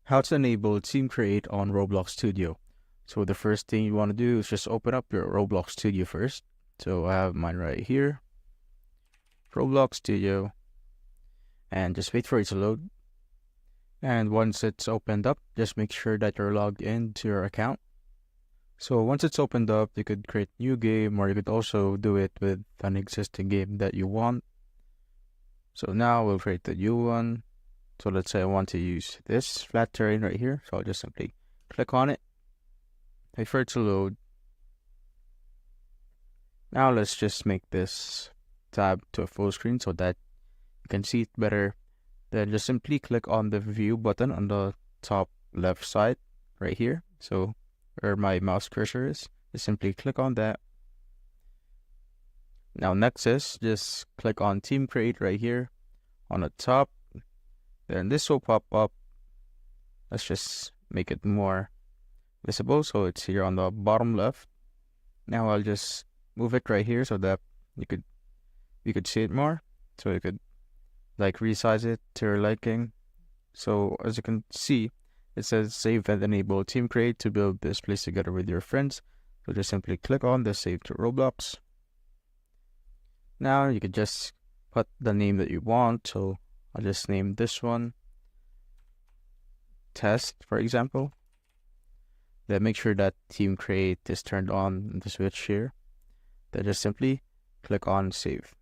How to enable Team Create on Roblox Studio. So the first thing you want to do is just open up your Roblox Studio first. So I have mine right here, Roblox Studio, and just wait for it to load. And once it's opened up, just make sure that you're logged into your account. So once it's opened up, you could create a new game, or you could also do it with an existing game that you want. So now we'll create the new one. So let's say I want to use this flat terrain right here. So I'll just simply click on it, wait for it to load. Now let's just make this tab to a full screen so that you can see it better. Then just simply click on the view button on the top left side right here. So where my mouse cursor is, just simply click on that. Now next is just click on Team Create right here on the top. Then this will pop up. Let's just make it more visible so it's here on the bottom left. Now I'll just move it right here so that you could see it more. So you could like resize it to your liking. So as you can see, it says save and enable Team Create to build this place together with your friends. So just simply click on the save to Roblox. Now you could just put the name that you want. So I'll just name this one Test, for example. Then make sure that Team Create is turned on in the switch here. Then just simply click on Save.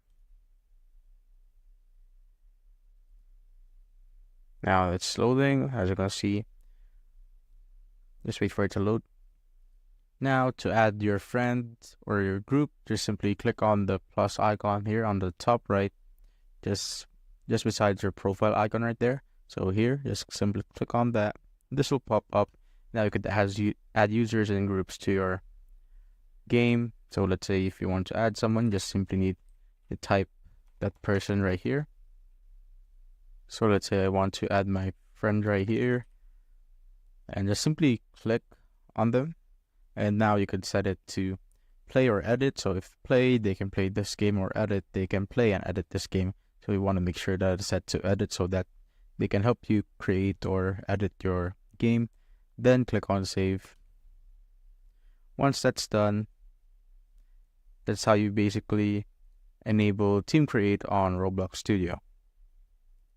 Now it's loading, as you can see. Just wait for it to load. Now to add your friend or your group, just simply click on the plus icon here on the top right, just beside your profile icon right there. So here, just simply click on that. This will pop up. Now you could add users and groups to your game. So let's say if you want to add someone, just simply need to type that person right here. So let's say I want to add my friend right here, and just simply click on them. And now you could set it to play or edit. So if play, they can play this game, or edit, they can play and edit this game. So we want to make sure that it's set to edit so that they can help you create or edit your game. Then click on save. Once that's done, that's how you basically enable Team Create on Roblox Studio.